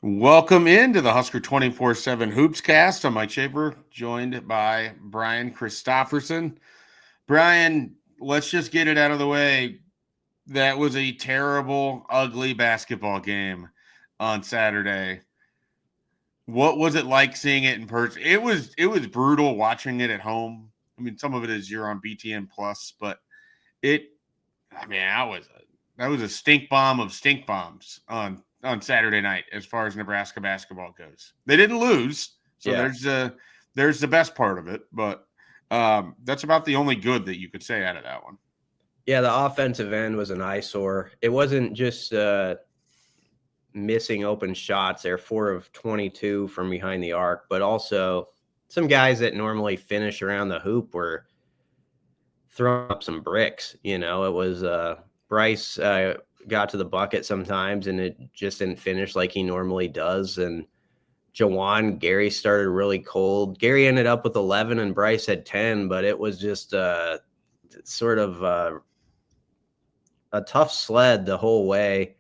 Welcome into the Husker247 HoopsCast. I'm Mike Schaefer, joined by Brian Christopherson. Brian, let's just get it out of the way. That was a terrible, ugly basketball game on Saturday. What was it like seeing it in person? It was brutal watching it at home. I mean, some of it is you're on BTN Plus, but that was a stink bomb of stink bombs on Saturday night as far as Nebraska basketball goes. They didn't lose, so there's the best part of it, but that's about the only good that you could say out of that one. Yeah, the offensive end was an eyesore. It wasn't just missing open shots. They're 4 of 22 from behind the arc, but also some guys that normally finish around the hoop were throwing up some bricks. You know, it was Brice got to the bucket sometimes, and it just didn't finish like he normally does. And Gary started really cold. Gary ended up with 11 and Brice had 10, but it was just sort of a tough sled the whole way.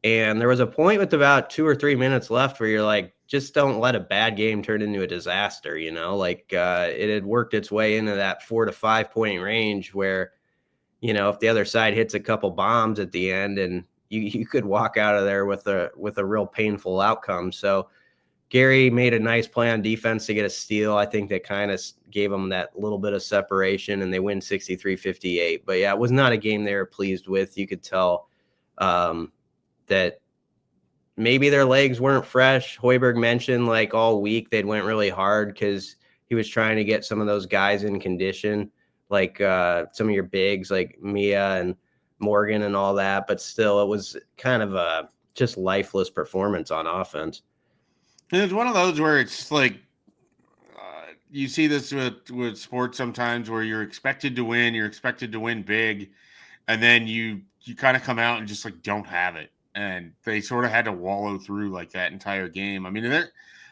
And there was a point with about 2 or 3 minutes left where you're like, just don't let a bad game turn into a disaster. You know, like it had worked its way into that 4 to 5 point range where, you know, if the other side hits a couple bombs at the end, and you could walk out of there with a real painful outcome. So Gary made a nice play on defense to get a steal. I think that kind of gave them that little bit of separation, and they win 63-58. But yeah, it was not a game they were pleased with. You could tell that maybe their legs weren't fresh. Hoiberg mentioned like all week they'd went really hard because he was trying to get some of those guys in condition, like some of your bigs like Mia and Morgan and all that. But still, it was kind of a just lifeless performance on offense. And it's one of those where it's like you see this with sports sometimes where you're expected to win big, and then you kind of come out and just like don't have it. And they sort of had to wallow through like that entire game. I mean,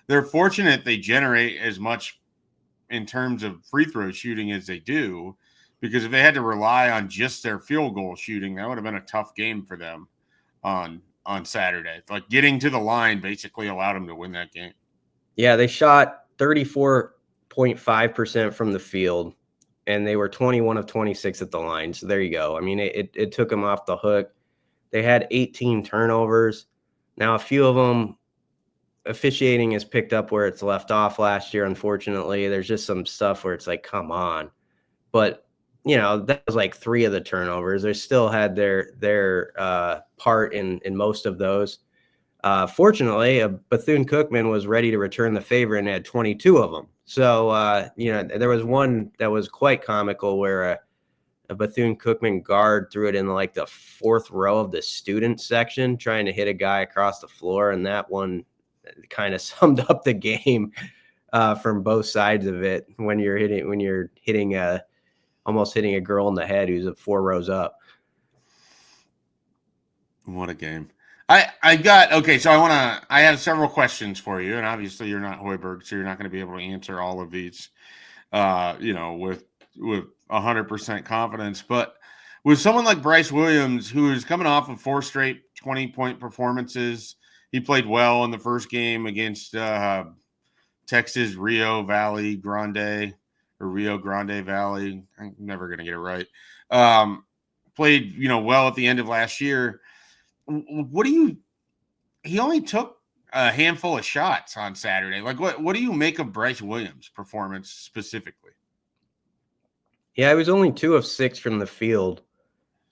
they're fortunate they generate as much in terms of free throw shooting as they do, because if they had to rely on just their field goal shooting, that would have been a tough game for them on Saturday. Like getting to the line basically allowed them to win that game. Yeah, they shot 34.5% from the field, and they were 21 of 26 at the line. So there you go. I mean, it took them off the hook. They had 18 turnovers. Now, a few of them, officiating is picked up where it's left off last year, unfortunately. There's just some stuff where it's like, come on. But, you know, that was like 3 of the turnovers. They still had their part in most of those. Fortunately, Bethune Cookman was ready to return the favor and had 22 of them. So, you know, there was one that was quite comical where a Bethune Cookman guard threw it in like the 4th row of the student section, trying to hit a guy across the floor. And that one kind of summed up the game from both sides of it when you're almost hitting a girl in the head who's 4 rows up. What a game. So I have several questions for you, and obviously you're not Hoiberg, so you're not going to be able to answer all of these, with 100% confidence. But with someone like Brice Williams, who is coming off of 4 straight 20-point performances, he played well in the first game against Texas Rio Grande Valley. I'm never going to get it right. Played, well at the end of last year. He only took a handful of shots on Saturday. Like, what do you make of Brice Williams' performance specifically? Yeah, he was only 2 of 6 from the field.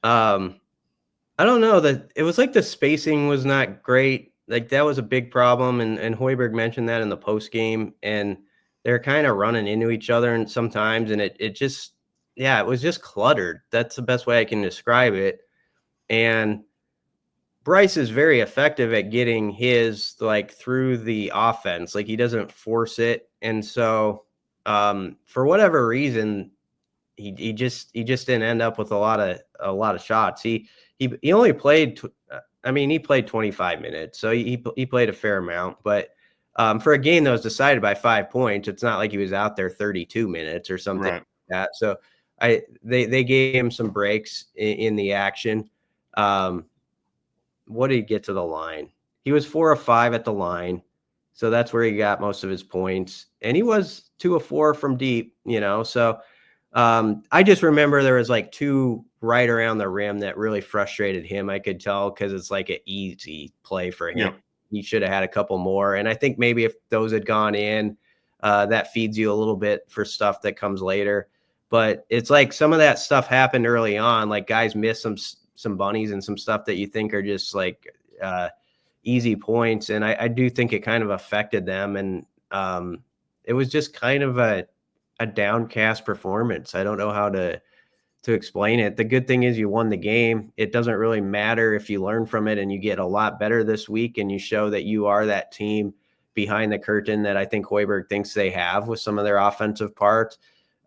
I don't know, that it was like the spacing was not great. Like that was a big problem. And Hoiberg mentioned that in the post game, and they're kind of running into each other and sometimes, and it was just cluttered. That's the best way I can describe it. And Brice is very effective at getting his like through the offense. Like he doesn't force it. And so for whatever reason, he just didn't end up with a lot of shots. He only played, he played 25 minutes. So he played a fair amount, but for a game that was decided by 5 points, it's not like he was out there 32 minutes or something like that. So they gave him some breaks in the action. What did he get to the line? He was 4 of 5 at the line. So that's where he got most of his points. And he was 2 of 4 from deep, So I just remember there was like 2 right around the rim that really frustrated him. I could tell because it's like an easy play for him. Yep. He should have had a couple more. And I think maybe if those had gone in, that feeds you a little bit for stuff that comes later. But it's like some of that stuff happened early on. Like guys miss some bunnies and some stuff that you think are just like easy points. And I do think it kind of affected them. And it was just kind of a downcast performance. I don't know how to explain it. The good thing is you won the game. It doesn't really matter if you learn from it and you get a lot better this week and you show that you are that team behind the curtain that I think Hoiberg thinks they have with some of their offensive parts.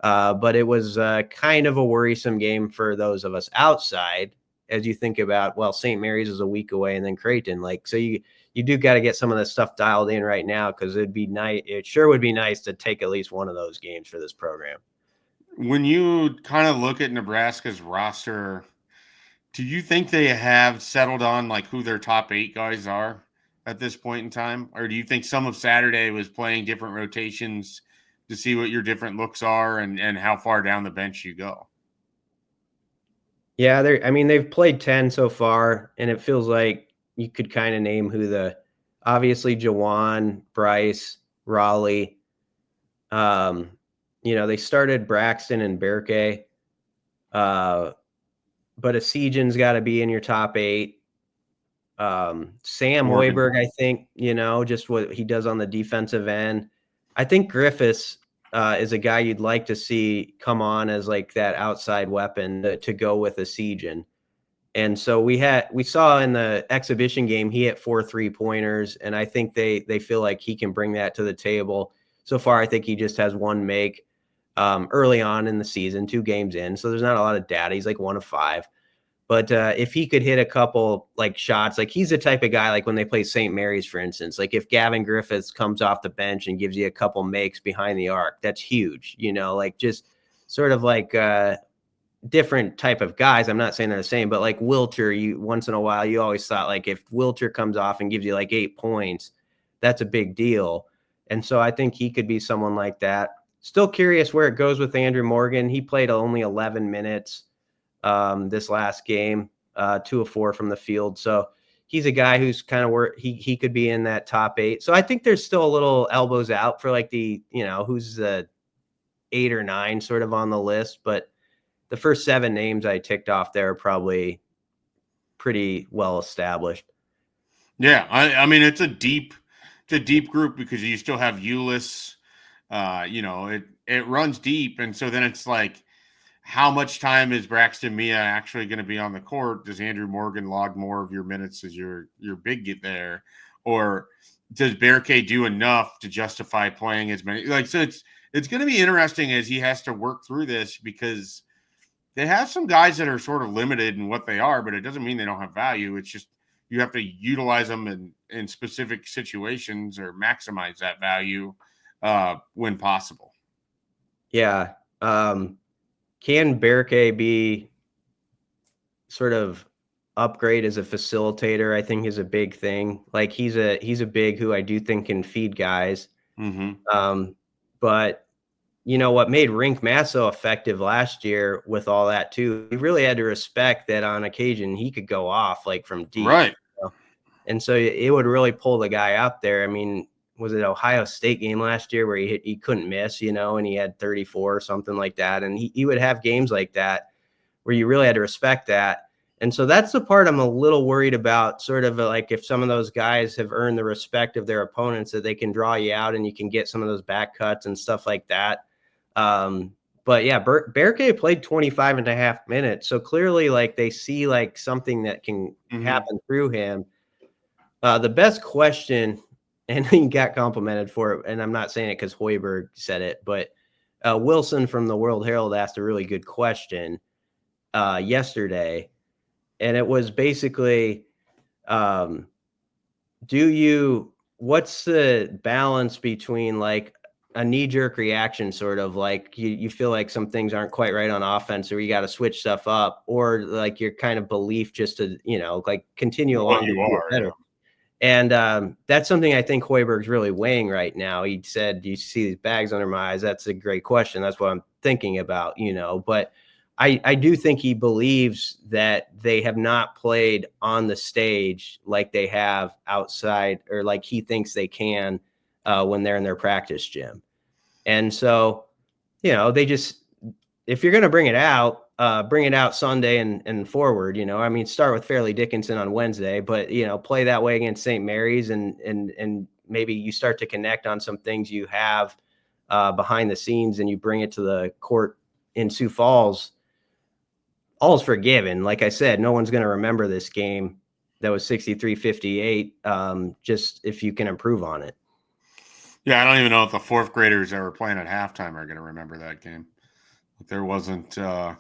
But it was kind of a worrisome game for those of us outside as you think about, well, St. Mary's is a week away and then Creighton. Like, so you do got to get some of this stuff dialed in right now because it'd be nice. It sure would be nice to take at least one of those games for this program. When you kind of look at Nebraska's roster, do you think they have settled on like who their top 8 guys are at this point in time? Or do you think some of Saturday was playing different rotations to see what your different looks are and how far down the bench you go? Yeah, they've played 10 so far, and it feels like you could kind of name who obviously Jawan, Brice, Raleigh. They started Braxton and Berke. But Asijan's got to be in your top 8. Sam Hoiberg, I think, just what he does on the defensive end. I think Griffiths is a guy you'd like to see come on as like that outside weapon to go with Asijan. And so we saw in the exhibition game, he hit 4 3-pointers, and I think they feel like he can bring that to the table. So far, I think he just has 1 make early on in the season, 2 games in. So there's not a lot of data. He's like 1 of 5. But if he could hit a couple like shots, like he's the type of guy, like when they play St. Mary's, for instance, like if Gavin Griffiths comes off the bench and gives you a couple makes behind the arc, that's huge, like just sort of like different type of guys. I'm not saying they're the same, but like Wilcher, once in a while, you always thought like if Wilcher comes off and gives you like 8 points, that's a big deal. And so I think he could be someone like that. Still curious where it goes with Andrew Morgan. He played only 11 minutes this last game, 2 of 4 from the field. So he's a guy who's kind of where he could be in that top 8. So I think there's still a little elbows out for like who's the 8 or 9 sort of on the list. But the first 7 names I ticked off there are probably pretty well established. Yeah. I mean, it's a deep group because you still have Ulyss, it runs deep. And so then it's like, how much time is Braxton Mia actually going to be on the court? Does Andrew Morgan log more of your minutes as your big get there? Or does Berke do enough to justify playing as many? Like, so it's going to be interesting as he has to work through this because they have some guys that are sort of limited in what they are, but it doesn't mean they don't have value. It's just you have to utilize them in specific situations or maximize that value when possible. Yeah. Can Berke be sort of upgrade as a facilitator? I think is a big thing. Like he's a big who I do think can feed guys. Mm-hmm. But what made Rink Mass so effective last year with all that too, you really had to respect that on occasion he could go off like from deep. Right. And so it would really pull the guy up there. I mean, was it Ohio State game last year where he couldn't miss, and he had 34 or something like that. And he would have games like that where you really had to respect that. And so that's the part I'm a little worried about, sort of like if some of those guys have earned the respect of their opponents, that they can draw you out and you can get some of those back cuts and stuff like that. But yeah, Berke played 25 and a half minutes. So clearly like they see like something that can happen through him. The best question, and he got complimented for it, and I'm not saying it because Hoiberg said it, but Wilson from the World Herald asked a really good question yesterday, and it was basically, what's the balance between like a knee-jerk reaction, sort of like you feel like some things aren't quite right on offense or you got to switch stuff up, or like your kind of belief just to, like continue along to be better. And that's something I think Hoiberg's really weighing right now. He said, "Do you see these bags under my eyes?" That's a great question. That's what I'm thinking about, But I do think he believes that they have not played on the stage like they have outside, or like he thinks they can when they're in their practice gym. And so, they just, if you're going to bring it out Sunday and forward, I mean, start with Farleigh Dickinson on Wednesday, but, play that way against St. Mary's and maybe you start to connect on some things you have behind the scenes and you bring it to the court in Sioux Falls. All's forgiven. Like I said, no one's going to remember this game that was 63-58, just if you can improve on it. Yeah, I don't even know if the fourth graders that were playing at halftime are going to remember that game. There wasn't, there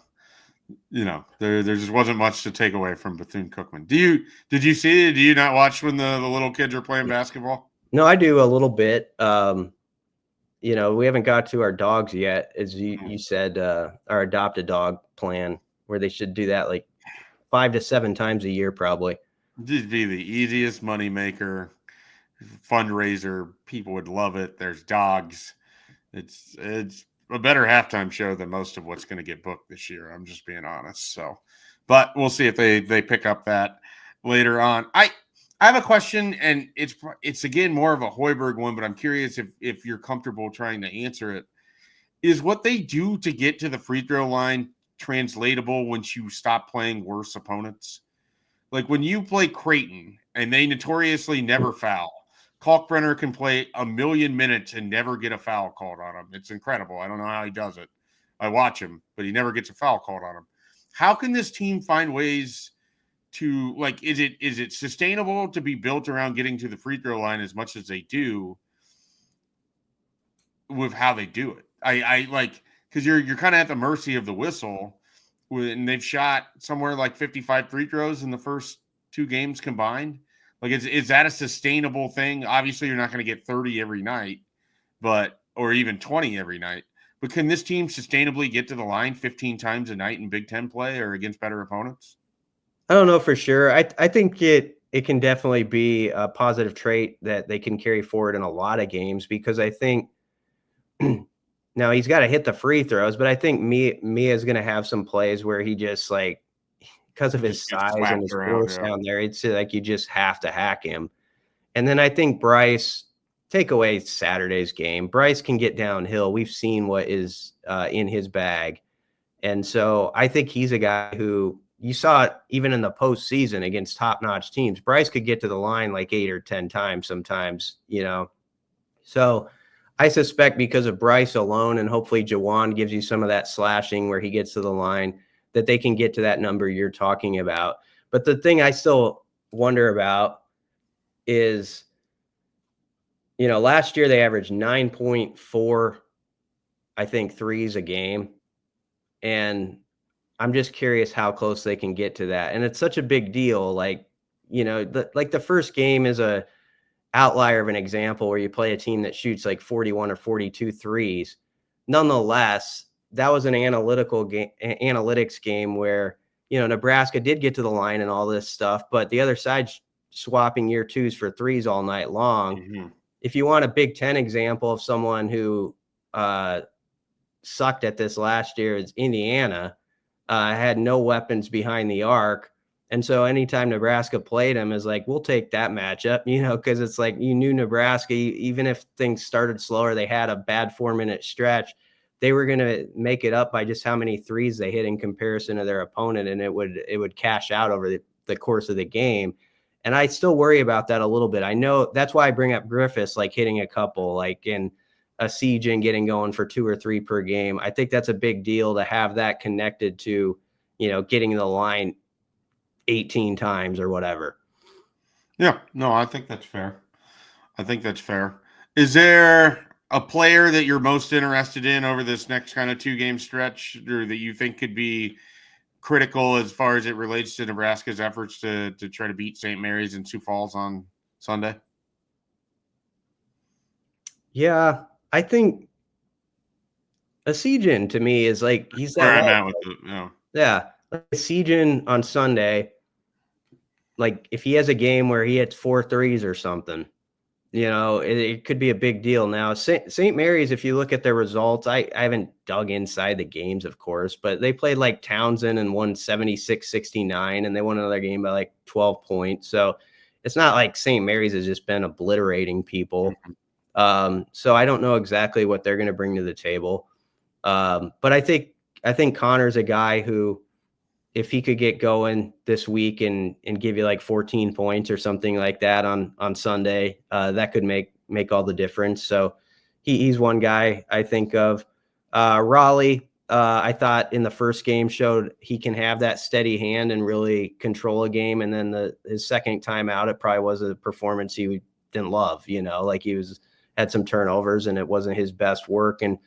just wasn't much to take away from Bethune Cookman. Did you see it? Do you not watch when the little kids are playing basketball? No, I do a little bit. We haven't got to our dogs yet, as you said, our adopt a dog plan, where they should do that like 5 to 7 times a year, probably. It'd be the easiest moneymaker fundraiser. People would love it. There's dogs. It's a better halftime show than most of what's going to get booked this year. I'm just being honest. So, but we'll see if they pick up that later on. I have a question, and it's again more of a Hoiberg one, but I'm curious if you're comfortable trying to answer it. Is what they do to get to the free throw line translatable once you stop playing worse opponents? Like when you play Creighton and they notoriously never foul, Kalkbrenner can play a million minutes and never get a foul called on him. It's incredible. I don't know how he does it. I watch him, but he never gets a foul called on him. How can this team find ways to, like, is it sustainable to be built around getting to the free throw line as much as they do with how they do it? I like, because you're kind of at the mercy of the whistle, and they've shot somewhere like 55 free throws in the first 2 games combined. Like, is that a sustainable thing? Obviously, you're not going to get 30 every night, or even 20 every night. But can this team sustainably get to the line 15 times a night in Big Ten play or against better opponents? I don't know for sure. I think it can definitely be a positive trait that they can carry forward in a lot of games, because I think now he's got to hit the free throws, but I think Mia is going to have some plays where he just, like, because of his size and his force down there, it's like you just have to hack him. And then I think Brice, take away Saturday's game, Brice can get downhill. We've seen what is in his bag. And so I think he's a guy who, you saw it even in the postseason against top-notch teams. Brice could get to the line like 8 or 10 times sometimes, So I suspect because of Brice alone, and hopefully Jawan gives you some of that slashing where he gets to the line, that they can get to that number you're talking about. But the thing I still wonder about is, last year they averaged 9.4, I think, threes a game. And I'm just curious how close they can get to that. And it's such a big deal. Like, the first game is a outlier of an example where you play a team that shoots like 41 or 42 threes. Nonetheless, that was an analytics game where, Nebraska did get to the line and all this stuff, but the other side's swapping year twos for threes all night long. Mm-hmm. If you want a Big Ten example of someone who sucked at this last year, it's Indiana. Had no weapons behind the arc. And so anytime Nebraska played them, is like, we'll take that matchup, because it's like, you knew Nebraska, even if things started slower, they had a bad 4-minute stretch, they were going to make it up by just how many threes they hit in comparison to their opponent. And it would cash out over the course of the game. And I still worry about that a little bit. I know that's why I bring up Griffiths, like hitting a couple, like in a siege and getting going for 2 or 3 per game. I think that's a big deal to have that connected to, getting the line 18 times or whatever. Yeah, no, I think that's fair. Is there a player that you're most interested in over this next kind of 2-game stretch, or that you think could be critical as far as it relates to Nebraska's efforts to try to beat St. Mary's and Sioux Falls on Sunday? Yeah, I think Asijan to me is like, he's that. Where I'm at with it, yeah. Asijan on Sunday, like if he has a game where he hits 4 threes or something, it could be a big deal. Now, St. Mary's, if you look at their results, I haven't dug inside the games, of course, but they played like Townsend and won 76-69, and they won another game by like 12 points. So it's not like St. Mary's has just been obliterating people. So I don't know exactly what they're going to bring to the table. But I think Connor's a guy who, if he could get going this week and give you like 14 points or something like that on Sunday, that could make all the difference. So he's one guy I think of. Raleigh, I thought in the first game showed he can have that steady hand and really control a game. And then his second time out, it probably was a performance he didn't love, like he had some turnovers and it wasn't his best work. And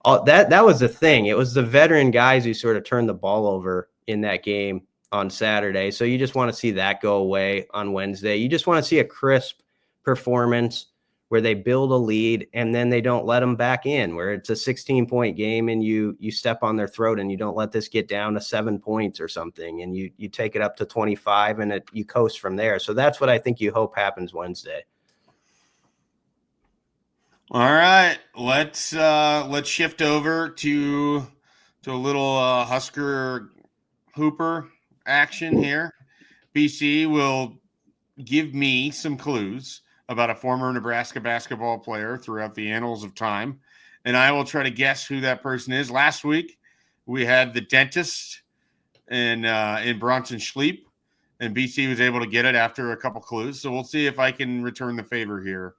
that was the thing. It was the veteran guys who sort of turned the ball over in that game on Saturday. So you just want to see that go away on Wednesday. You just want to see a crisp performance where they build a lead and then they don't let them back in, where it's a 16-point game and you step on their throat and you don't let this get down to 7 points or something. And you take it up to 25 and you coast from there. So that's what I think you hope happens Wednesday. All right, let's shift over to a little Husker Hooper action here. BC will give me some clues about a former Nebraska basketball player throughout the annals of time, and I will try to guess who that person is. Last week, we had the dentist in Bronson Schleep, and BC was able to get it after a couple clues. So we'll see if I can return the favor here.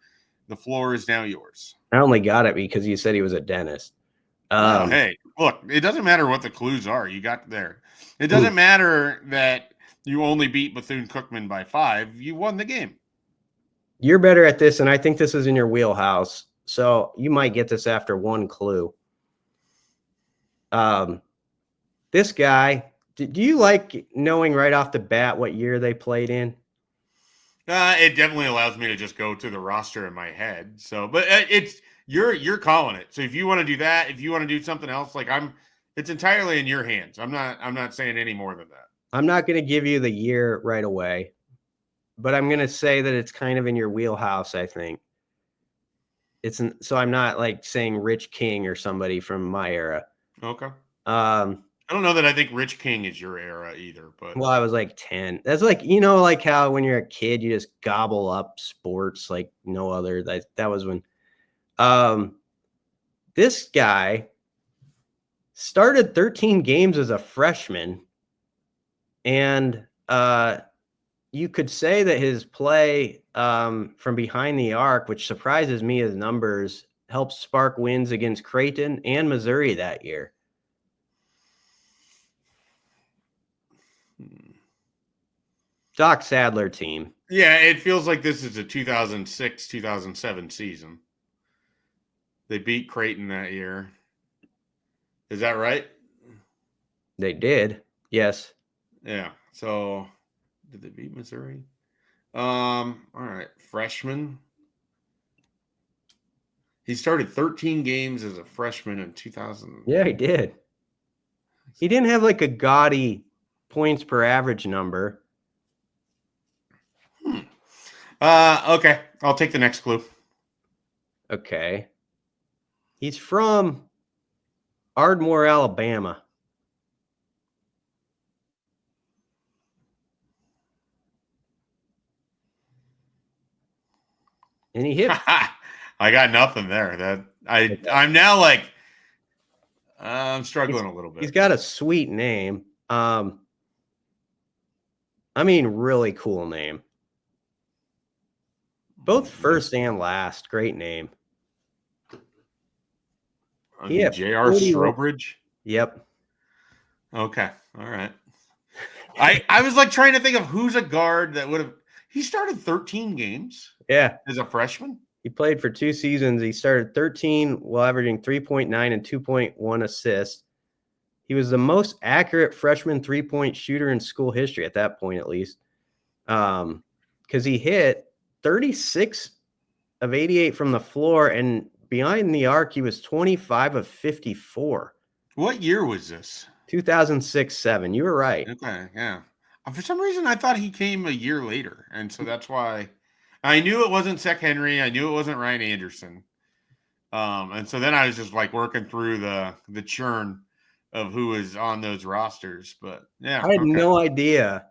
The floor is now yours. I only got it because you said he was a dentist. Hey, look, it doesn't matter what the clues are. You got there. It doesn't matter that you only beat Bethune Cookman by 5. You won the game. You're better at this, and I think this is in your wheelhouse. So you might get this after one clue. This guy, do you like knowing right off the bat what year they played in? It definitely allows me to just go to the roster in my head. So, but it's you're calling it. So if you want to do that, if you want to do something else, it's entirely in your hands. I'm not saying any more than that. I'm not going to give you the year right away, but I'm going to say that it's kind of in your wheelhouse. I think so I'm not like saying Rich King or somebody from my era. Okay. I don't know that I think Rich King is your era either, but well, I was like 10. That's like, like how when you're a kid, you just gobble up sports like no other. That was when this guy started 13 games as a freshman, and you could say that his play from behind the arc, which surprises me, his numbers helped spark wins against Creighton and Missouri that year. Doc Sadler team. Yeah, it feels like this is a 2006-2007 season. They beat Creighton that year. Is that right? They did. Yes. Yeah. So did they beat Missouri? All right. Freshman. He started 13 games as a freshman in 2000. Yeah, he did. He didn't have like a gaudy points per average number. Okay. I'll take the next clue. Okay. He's from Ardmore, Alabama. And he hit. I got nothing there. I'm now like I'm struggling a little bit. He's got a sweet name. Really cool name. Both first and last. Great name. J.R. Strobridge? Yep. Okay. All right. I was like trying to think of who's a guard that would have. He started 13 games. Yeah. As a freshman. He played for 2 seasons. He started 13 while averaging 3.9 and 2.1 assists. He was the most accurate freshman 3-point shooter in school history at that point, at least. Because he hit 36 of 88 from the floor, and behind the arc, he was 25 of 54. What year was this? 2006-07. You were right. Okay, yeah. For some reason, I thought he came a year later, and so that's why I knew it wasn't Sek Henry. I knew it wasn't Ryan Anderson. And so then I was just like working through the churn of who was on those rosters. But yeah, I had no idea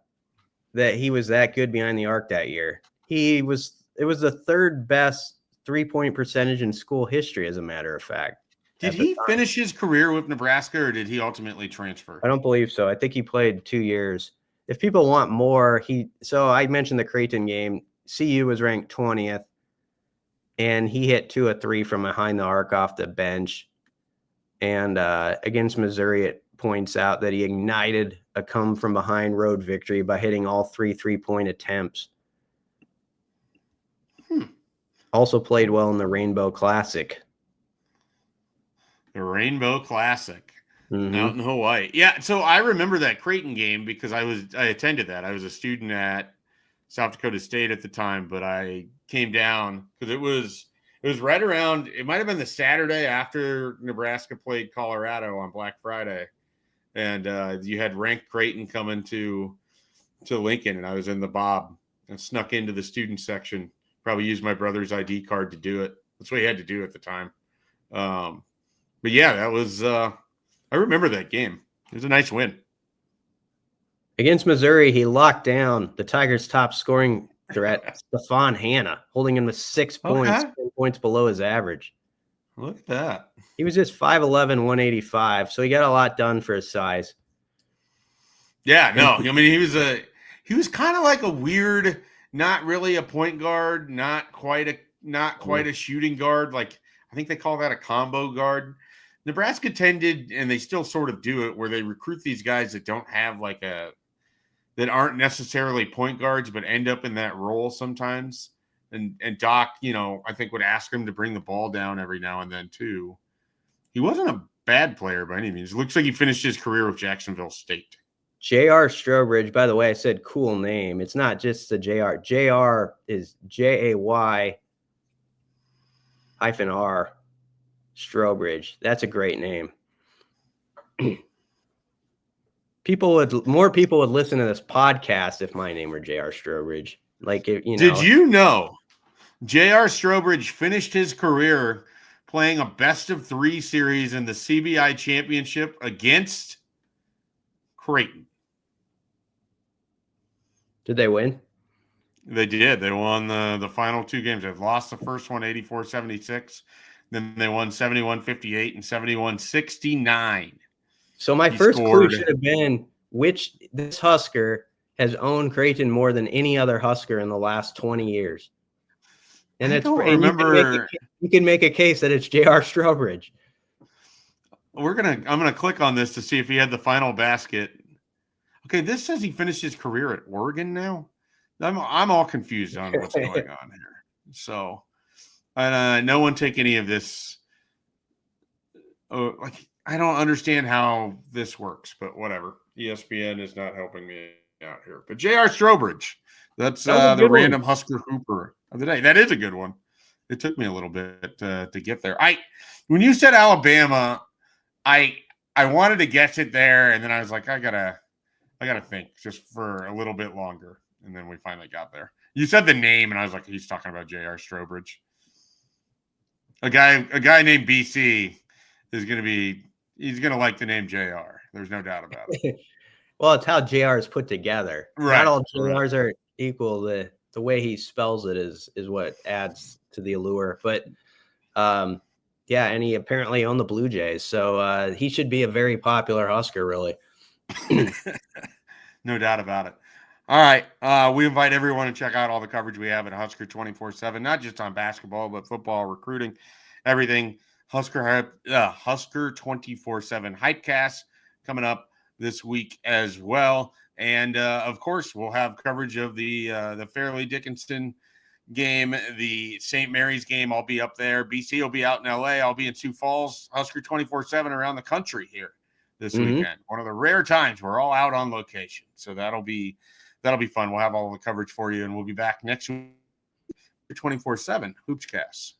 that he was that good behind the arc that year. It was the third best 3-point percentage in school history, as a matter of fact. Did he finish his career with Nebraska, or did he ultimately transfer? I don't believe so. I think he played 2 years. If people want more, so I mentioned the Creighton game. CU was ranked 20th, and he hit 2 of 3 from behind the arc off the bench. And against Missouri, it points out that he ignited a come from behind road victory by hitting all 3 3-point attempts. Also played well in the Rainbow Classic. The Rainbow Classic out in Hawaii. Yeah, so I remember that Creighton game because I attended that. I was a student at South Dakota State at the time, but I came down because it was right around, it might have been the Saturday after Nebraska played Colorado on Black Friday. And you had ranked Creighton coming to Lincoln, and I was in the Bob and snuck into the student section. Probably used my brother's ID card to do it. That's what he had to do at the time. But yeah, that was I remember that game. It was a nice win. Against Missouri, he locked down the Tigers' top scoring threat, Stefan Hanna, holding him to 6 points, 10 points below his average. Look at that. He was just 5'11", 185, so he got a lot done for his size. Yeah, no, I mean he was kind of like a weird, not really a point guard, not quite a shooting guard. Like I think they call that a combo guard. Nebraska tended, and they still sort of do it, where they recruit these guys that don't have that aren't necessarily point guards, but end up in that role sometimes. And Doc, I think would ask him to bring the ball down every now and then too. He wasn't a bad player by any means. It looks like he finished his career with Jacksonville State. J.R. Strobridge, by the way, I said cool name. It's not just the J.R. J.R. is Jay-R. Strobridge. That's a great name. More people would listen to this podcast if my name were J.R. Strobridge. Did you know J.R. Strobridge finished his career playing a best-of-3 series in the CBI championship against Creighton? Did they win? They did. They won the final 2 games. They lost the first one 84-76. Then they won 71-58 and 71-69. So my first clue should have been which this Husker has owned Creighton more than any other Husker in the last 20 years. And you can make a case that it's J.R. Strobridge. I'm gonna click on this to see if he had the final basket. Okay, this says he finished his career at Oregon now. I'm all confused on what's going on here. So, no one take any of this. I don't understand how this works, but whatever. ESPN is not helping me out here. But J.R. Strobridge, that's the random Husker Hooper of the day. That is a good one. It took me a little bit to get there. When you said Alabama, I wanted to guess it there, and then I was like, I gotta think just for a little bit longer, and then we finally got there. You said the name, and I was like, he's talking about J.R. Strobridge. A guy named BC is he's gonna like the name JR. There's no doubt about it. Well, it's how JR is put together. Right. Not all JRs are equal. The way he spells it is what adds to the allure. But yeah, and he apparently owned the Blue Jays, so he should be a very popular Husker, really. No doubt about it. All right, we invite everyone to check out all the coverage we have at Husker247, not just on basketball, but football, recruiting, everything. Husker 24/7 HypeCast coming up this week as well, and of course we'll have coverage of the Farleigh Dickinson game, the St. Mary's game. I'll be up there. BC will be out in LA. I'll be in Sioux Falls. Husker 24/7 around the country here this weekend. One of the rare times we're all out on location, so that'll be fun. We'll have all the coverage for you, and we'll be back next week for 24/7 HoopsCast.